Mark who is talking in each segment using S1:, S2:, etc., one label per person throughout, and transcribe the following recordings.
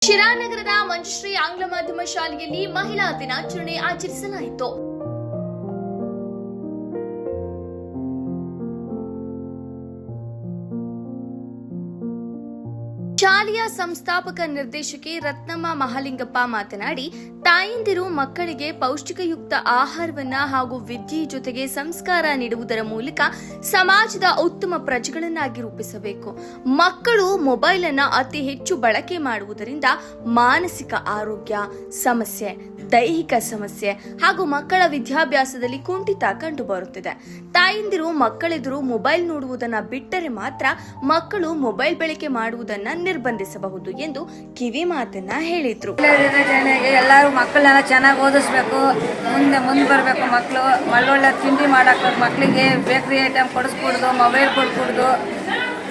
S1: ಶಿರಾನಗರದ ಮಂಜುಶ್ರೀ ಆಂಗ್ಲ ಮಾಧ್ಯಮ ಶಾಲೆಯಲ್ಲಿ ಮಹಿಳಾ ದಿನಾಚರಣೆ ಆಚರಿಸಲಾಯಿತು. ಶಾಲೆಯ ಸಂಸ್ಥಾಪಕ ನಿರ್ದೇಶಕಿ ರತ್ನಮ್ಮ ಮಹಾಲಿಂಗಪ್ಪ ಮಾತನಾಡಿ, ತಾಯಂದಿರು ಮಕ್ಕಳಿಗೆ ಪೌಷ್ಟಿಕಯುಕ್ತ ಆಹಾರವನ್ನ ಹಾಗೂ ವಿದ್ಯೆ ಜೊತೆಗೆ ಸಂಸ್ಕಾರ ನೀಡುವುದರ ಮೂಲಕ ಸಮಾಜದ ಉತ್ತಮ ಪ್ರಜೆಗಳನ್ನಾಗಿ ರೂಪಿಸಬೇಕು. ಮಕ್ಕಳು ಮೊಬೈಲ್ ಅನ್ನ ಅತಿ ಹೆಚ್ಚು ಬಳಕೆ ಮಾಡುವುದರಿಂದ ಮಾನಸಿಕ ಆರೋಗ್ಯ ಸಮಸ್ಯೆ, ದೈಹಿಕ ಸಮಸ್ಯೆ ಹಾಗೂ ಮಕ್ಕಳ ವಿದ್ಯಾಭ್ಯಾಸದಲ್ಲಿ ಕುಂಠಿತ ಕಂಡುಬರುತ್ತಿದೆ. ತಾಯಂದಿರು ಮಕ್ಕಳೆದುರು ಮೊಬೈಲ್ ನೋಡುವುದನ್ನ ಬಿಟ್ಟರೆ ಮಾತ್ರ ಮಕ್ಕಳು ಮೊಬೈಲ್ ಬಳಕೆ ಮಾಡುವುದನ್ನ ನಿರ್ಬಂಧಿಸಬಹುದು ಎಂದು ಕಿವಿ ಮಾತನ್ನ ಹೇಳಿದ್ರು.
S2: ಎಲ್ಲರೂ ಮಕ್ಕಳನ್ನೆಲ್ಲ ಚೆನ್ನಾಗಿ ಓದಿಸ್ಬೇಕು, ಮುಂದೆ ಬರಬೇಕು. ಮಕ್ಕಳು ಒಳ್ಳೊಳ್ಳೆ ತಿಂಡಿ ಮಾಡಕ್ಕೆ ಮಕ್ಕಳಿಗೆ ಬೇಕರಿ ಐಟಮ್ ಕೊಡಿಸ್ಕೊಡ್ದು, ಮೊಬೈಲ್ ಕೊಡ್ಕೊಡ್ದು.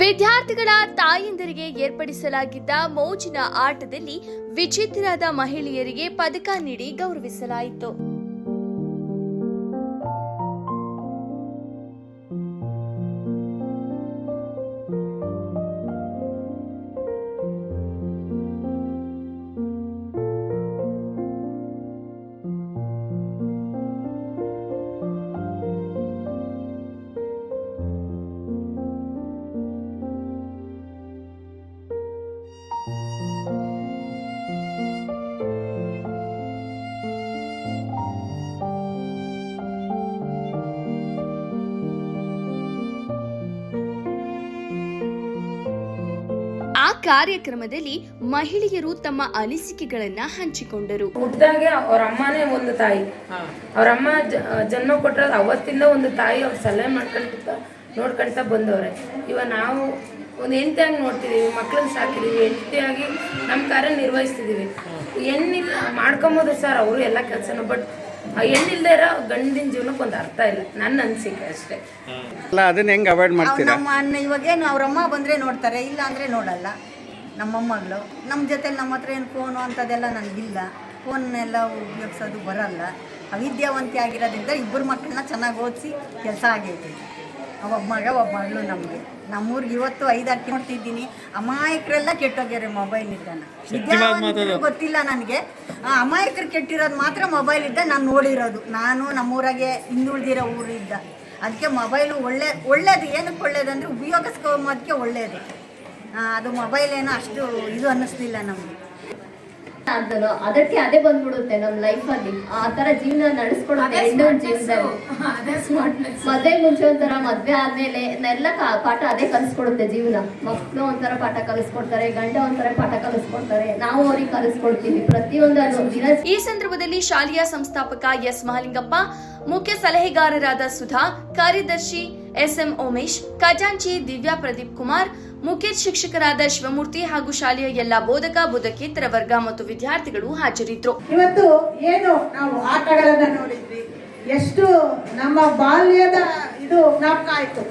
S1: ವಿದ್ಯಾರ್ಥಿಗಳ ತಾಯಂದಿರಿಗೆ ಏರ್ಪಡಿಸಲಾಗಿದ್ದ ಮೋಜಿನ ಆಟದಲ್ಲಿ ವಿಜೇತರಾದ ಮಹಿಳೆಯರಿಗೆ ಪದಕ ನೀಡಿ ಗೌರವಿಸಲಾಯಿತು. ಆ ಕಾರ್ಯಕ್ರಮದಲ್ಲಿ ಮಹಿಳೆಯರು ತಮ್ಮ ಅನಿಸಿಕೆಗಳನ್ನ ಹಂಚಿಕೊಂಡರು.
S3: ಹುಟ್ಟಿದಾಗೆ ಅವ್ರ ಅಮ್ಮನೇ ಒಂದು ತಾಯಿ. ಅವ್ರ ಅಮ್ಮ ಜನ್ಮ ಕೊಟ್ಟರೆ ಅವತ್ತಿಂದ ಒಂದು ತಾಯಿ ಅವ್ರ ಸಲಹೆ ನೋಡ್ಕೊಂತ ಬಂದವ್ರೆ. ಇವಾಗ ನಾವು ಒಂದು ಹೆಂಡತಿಯಾಗಿ ನೋಡ್ತಿದೀವಿ, ಮಕ್ಕಳನ್ನ ಸಾಕಿದೀವಿ, ಹೆಂಡತಿಯಾಗಿ ನಮ್ಮ ಕಾರ್ಯ ನಿರ್ವಹಿಸ್ತಿದೀವಿ. ಹೆಣ್ಣಿಲ್ಲ ಮಾಡ್ಕೊಂಬೋದು ಸರ್ ಅವರು ಎಲ್ಲ ಕೆಲಸನೂ, ಬಟ್ ಹೆಣ್ಣಿಲ್ದೇ ಇರೋ ಗಂಡಿನ ಜೀವನಕ್ಕೆ ಒಂದು ಅರ್ಥ ಇಲ್ಲ, ನನ್ನ ಅನಿಸಿಕೆ ಅಷ್ಟೇ.
S4: ಅದನ್ನ ಹೆಂಗೆ ಅವಾಯ್ಡ್ ಮಾಡ್ತೀರಾ?
S2: ನಮ್ಮ ಅಣ್ಣ ಇವಾಗೇನು ಅವ್ರಮ್ಮ ಬಂದರೆ ನೋಡ್ತಾರೆ, ಇಲ್ಲ ಅಂದರೆ ನೋಡಲ್ಲ. ನಮ್ಮಮ್ಮಗಳು ನಮ್ಮ ಜೊತೆಲಿ ನಮ್ಮ ಹತ್ರ ಏನು ಫೋನು ಅಂಥದ್ದೆಲ್ಲ ನನಗಿಲ್ಲ. ಫೋನ್ನೆಲ್ಲ ಉಪಯೋಗಿಸೋದು ಬರಲ್ಲ. ಅವಿದ್ಯಾವಂತಿ ಆಗಿರೋದ್ರಿಂದ ಇಬ್ಬರು ಮಕ್ಕಳನ್ನ ಚೆನ್ನಾಗಿ ಓದಿಸಿ ಕೆಲಸ ಆಗೈತೆ. ಒಬ್ಬ ಮಗಳು ನಮಗೆ. ನಮ್ಮೂರಿಗೆ ಇವತ್ತು 5-6 ನೋಡ್ತಿದ್ದೀನಿ. ಅಮಾಯಕರೆಲ್ಲ ಕೆಟ್ಟೋಗ್ಯಾರೆ ಮೊಬೈಲ್ ಇದ್ದಾನೆ. ವಿದ್ಯಾವಂತರು ಗೊತ್ತಿಲ್ಲ ನನಗೆ. ಅಮಾಯಕರು ಕೆಟ್ಟಿರೋದು ಮಾತ್ರ ಮೊಬೈಲ್ ಇದ್ದ ನಾನು ನೋಡಿರೋದು. ನಾನು ನಮ್ಮೂರಾಗೆ ಹಿಂದುಳಿದಿರೋ ಊರಿದ್ದ. ಅದಕ್ಕೆ ಮೊಬೈಲು ಒಳ್ಳೇದು. ಏನಕ್ಕೆ ಒಳ್ಳೇದಂದರೆ ಉಪಯೋಗಿಸ್ಕೊಂಬೋದಕ್ಕೆ ಒಳ್ಳೇದು. ಅದು ಮೊಬೈಲ್ ಏನೋ ಅಷ್ಟು ಇದು ಅನ್ನಿಸ್ಲಿಲ್ಲ ನಮಗೆ.
S5: ಅದಕ್ಕೆ ಅದೇ ಬಂದ್ಬಿಡುತ್ತೆ ನಮ್ಮ ಲೈಫಲ್ಲಿ. ಆ ತರ ಜೀವನ ನಡೆಸ್ಕೊಡುತ್ತೆ ಇನ್ನೊಂದು ಜೀವನದಲ್ಲಿ. ಮದ್ವೆ ಮುಂಚೆ ಒಂಥರ, ಮದ್ವೆ ಆದ್ಮೇಲೆ ಎಲ್ಲ ಪಾಠ ಅದೇ ಕಲಿಸ್ಕೊಡುತ್ತೆ ಜೀವನ. ಮಕ್ಕಳು ಒಂಥರ ಪಾಠ ಕಲಿಸ್ಕೊಡ್ತಾರೆ, ಗಂಡ ಒಂಥರ ಪಾಠ ಕಲಿಸ್ಕೊಡ್ತಾರೆ, ನಾವು ಅವ್ರಿಗೆ ಕಲಿಸ್ಕೊಡ್ತೀವಿ ಪ್ರತಿಯೊಂದು ದಿನ.
S1: ಈ ಸಂದರ್ಭದಲ್ಲಿ ಶಾಲೆಯ ಸಂಸ್ಥಾಪಕ ಎಸ್ ಮಹಾಲಿಂಗಪ್ಪ, ಮುಖ್ಯ ಸಲಹೆಗಾರರಾದ ಸುಧಾ, ಕಾರ್ಯದರ್ಶಿ ಎಸ್ಎಂ ಉಮೇಶ್, ಖಜಾಂಚಿ ದಿವ್ಯಾ ಪ್ರದೀಪ್ ಕುಮಾರ್, ಮುಖ್ಯ ಶಿಕ್ಷಕರಾದ ಶಿವಮೂರ್ತಿ ಹಾಗೂ ಶಾಲೆಯ ಎಲ್ಲ ಬೋಧಕ ಬೋಧಕೇತರ ವರ್ಗ ಮತ್ತು ವಿದ್ಯಾರ್ಥಿಗಳು ಹಾಜರಿದ್ದರು.
S6: ಇವತ್ತು ಏನು ನಾವು ಆಟಗಳನ್ನ ನೋಡಿದ್ವಿ, ಎಷ್ಟು ನಮ್ಮ ಬಾಲ್ಯದ ಇದು ಜ್ಞಾಪಕ ಆಯ್ತು.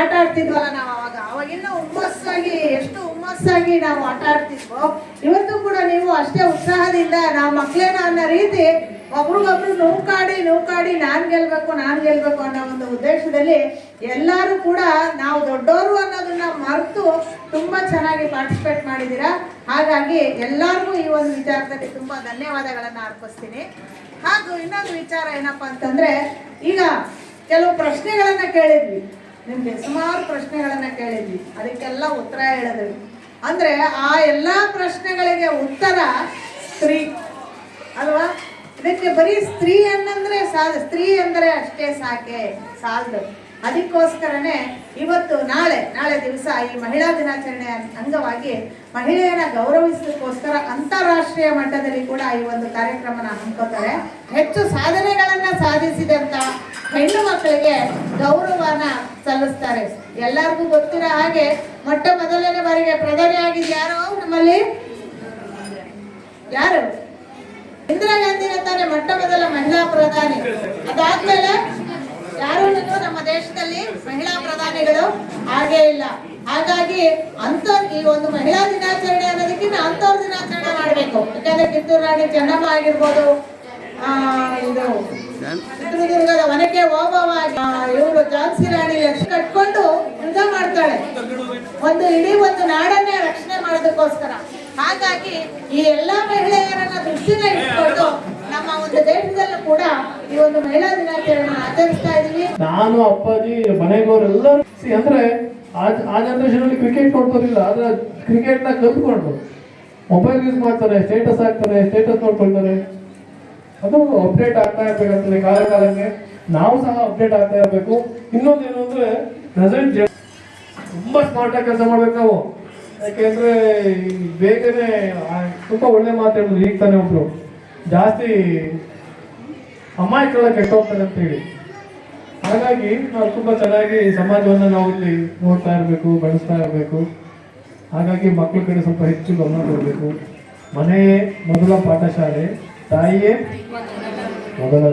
S6: ಆಟ ಆಡ್ತಿದ್ವಲ್ಲ ನಾವು ಅವಾಗಿನ್ನ ಹುಮ್ಮಸ್ಸಾಗಿ, ಎಷ್ಟು ಹುಮ್ಮಸ್ಸಾಗಿ ನಾವು ಆಟ ಆಡ್ತಿದ್ವೋ ಇವತ್ತು ಕೂಡ ನೀವು ಅಷ್ಟೇ ಉತ್ಸಾಹದಿಂದ ನಾವು ಮಕ್ಕಳೇನ ಅನ್ನೋ ರೀತಿ ಒಬ್ರಿಗೊಬ್ರು ನೂಕಾಡಿ ನಾನ್ ಗೆಲ್ಬೇಕು ಅನ್ನೋ ಒಂದು ಉದ್ದೇಶದಲ್ಲಿ ಎಲ್ಲರೂ ಕೂಡ ನಾವು ದೊಡ್ಡವರು ಅನ್ನೋದನ್ನ ಮರೆತು ತುಂಬಾ ಚೆನ್ನಾಗಿ ಪಾರ್ಟಿಸಿಪೇಟ್ ಮಾಡಿದ್ದೀರಾ. ಹಾಗಾಗಿ ಎಲ್ಲರಿಗೂ ಈ ಒಂದು ವಿಚಾರದಲ್ಲಿ ತುಂಬಾ ಧನ್ಯವಾದಗಳನ್ನ ಅರ್ಪಿಸ್ತೀನಿ. ಹಾಗೂ ಇನ್ನೊಂದು ವಿಚಾರ ಏನಪ್ಪಾ ಅಂತಂದ್ರೆ, ಈಗ ಕೆಲವು ಪ್ರಶ್ನೆಗಳನ್ನ ಕೇಳಿದ್ವಿ, ನಿಮ್ಗೆ ಸುಮಾರು ಪ್ರಶ್ನೆಗಳನ್ನ ಕೇಳಿದ್ವಿ, ಅದಕ್ಕೆಲ್ಲ ಉತ್ತರ ಹೇಳಿದ್ವಿ. ಅಂದ್ರೆ ಆ ಎಲ್ಲಾ ಪ್ರಶ್ನೆಗಳಿಗೆ ಉತ್ತರ ಸ್ತ್ರೀ ಅಲ್ವಾ? ಇದಕ್ಕೆ ಬರೀ ಸ್ತ್ರೀ ಅನ್ನಂದ್ರೆ ಸ್ತ್ರೀ ಅಂದರೆ ಅಷ್ಟೇ ಸಾಲದು. ಅದಕ್ಕೋಸ್ಕರನೇ ಇವತ್ತು ನಾಳೆ ದಿವಸ ಈ ಮಹಿಳಾ ದಿನಾಚರಣೆ ಅಂಗವಾಗಿ ಮಹಿಳೆಯರ ಗೌರವಿಸೋದಕ್ಕೋಸ್ಕರ ಅಂತಾರಾಷ್ಟ್ರೀಯ ಮಟ್ಟದಲ್ಲಿ ಕೂಡ ಈ ಒಂದು ಕಾರ್ಯಕ್ರಮನ ಹಮ್ಮಿಕೊಳ್ತಾರೆ. ಹೆಚ್ಚು ಸಾಧನೆಗಳನ್ನ ಸಾಧಿಸಿದಂತ ಹೆಣ್ಣು ಮಕ್ಕಳಿಗೆ ಗೌರವನ ಸಲ್ಲಿಸ್ತಾರೆ. ಎಲ್ಲರಿಗೂ ಗೊತ್ತಿರೋ ಹಾಗೆ ಮೊಟ್ಟ ಮೊದಲನೇ ಬಾರಿಗೆ ಪ್ರಧಾನಿ ಆಗಿದ್ದು ಯಾರು ನಮ್ಮಲ್ಲಿ? ಯಾರು? ಇಂದಿರಾ ಗಾಂಧಿನ ತಾನೇ ಮೊಟ್ಟ ಮೊದಲ ಮಹಿಳಾ ಪ್ರಧಾನಿ. ಅದಾದ್ಮೇಲೆ ಯಾರು ನಮ್ಮ ದೇಶದಲ್ಲಿ ಮಹಿಳಾ ಪ್ರಧಾನಿಗಳು ಆಗೇ ಇಲ್ಲ. ಹಾಗಾಗಿ ಈ ಒಂದು ಮಹಿಳಾ ದಿನಾಚರಣೆ ಅನ್ನೋದಕ್ಕಿಂತ ಅಂತವ್ರ ದಿನಾಚರಣೆ ಮಾಡಬೇಕು. ಯಾಕಂದ್ರೆ ಕಿತ್ತೂರು ರಾಣಿ ಚೆನ್ನಮ್ಮ ಆಗಿರ್ಬೋದು, ಇದು ಚಿತ್ರದುರ್ಗದ ಒನಕೆ ಓಬವ್ವ, ಇವರು ಝಾನ್ಸಿ ರಾಣಿ ಲಕ್ಷ ಕಟ್ಕೊಂಡು ಯುದ್ಧ ಮಾಡ್ತಾಳೆ, ಇಡೀ ಒಂದು ನಾಡನ್ನೇ ರಕ್ಷಣೆ ಮಾಡೋದಕ್ಕೋಸ್ಕರ. ಹಾಗಾಗಿ ಈ ಎಲ್ಲ ಮಹಿಳೆಯರನ್ನ ದೃಷ್ಟಿನ ಇಟ್ಕೊಂಡು ನಮ್ಮ ಒಂದು ದೇಶದಲ್ಲೂ ಕೂಡ ಈ ಒಂದು ಮಹಿಳಾ ದಿನಾಚರಣೆ ಆಚರಿಸ್ತಾ ಇದೀವಿ.
S7: ನಾನು ಅಪ್ಪಾಜಿ ಮನೆಗೋರೆಲ್ಲರೂ ಅಂದ್ರೆ ಆ ಜನರೇಷನ್ ಅಲ್ಲಿ ಕ್ರಿಕೆಟ್ ನೋಡ್ತಾರಿಲ್ಲ, ಆದ್ರೆ ಕ್ರಿಕೆಟ್ ನ ಕಲ್ತ್ಕೊಂಡು ಮೊಬೈಲ್ ಯೂಸ್ ಮಾಡ್ತಾರೆ, ಸ್ಟೇಟಸ್ ಹಾಕ್ತಾರೆ, ಸ್ಟೇಟಸ್ ನೋಡ್ಕೊಳ್ತಾರೆ. ಅದು ಅಪ್ಡೇಟ್ ಆಗ್ತಾ ಇರ್ಬೇಕಂತದೆ ಕಾಲ ಕಾಲಕ್ಕೆ. ನಾವು ಸಹ ಅಪ್ಡೇಟ್ ಆಗ್ತಾ ಇರಬೇಕು. ಇನ್ನೊಂದೇನು ಅಂದ್ರೆ ಪ್ರೆಸೆಂಟ್ ತುಂಬಾ ಸ್ಮಾರ್ಟ್ ಆಗಿ ಕೆಲಸ ಮಾಡ್ಬೇಕು ನಾವು. ಯಾಕೆಂದ್ರೆ ಬೇಗನೆ ತುಂಬಾ ಒಳ್ಳೆ ಮಾತಾಡಿದ್ರು ಈಗ ತಾನೇ ಒಬ್ರು, ಜಾಸ್ತಿ ಅಮಾಯಕರೆಲ್ಲ ಕೆಟ್ಟೋಗ್ತಾರೆ ಅಂತ ಹೇಳಿ. ಹಾಗಾಗಿ ನಾವು ತುಂಬಾ ಚೆನ್ನಾಗಿ ಸಮಾಜವನ್ನು ನಾವು ಇಲ್ಲಿ ನೋಡ್ತಾ ಇರಬೇಕು, ಬೆಳೆಸ್ತಾ ಇರಬೇಕು. ಹಾಗಾಗಿ ಮಕ್ಕಳ ಕಡೆ ಸ್ವಲ್ಪ ಹೆಚ್ಚು ಗಮನ ಕೊಡಬೇಕು. ಮನೆಯೇ ಮೊದಲ ಪಾಠಶಾಲೆ, ತಾಯಿಯೇ ಮೊದಲ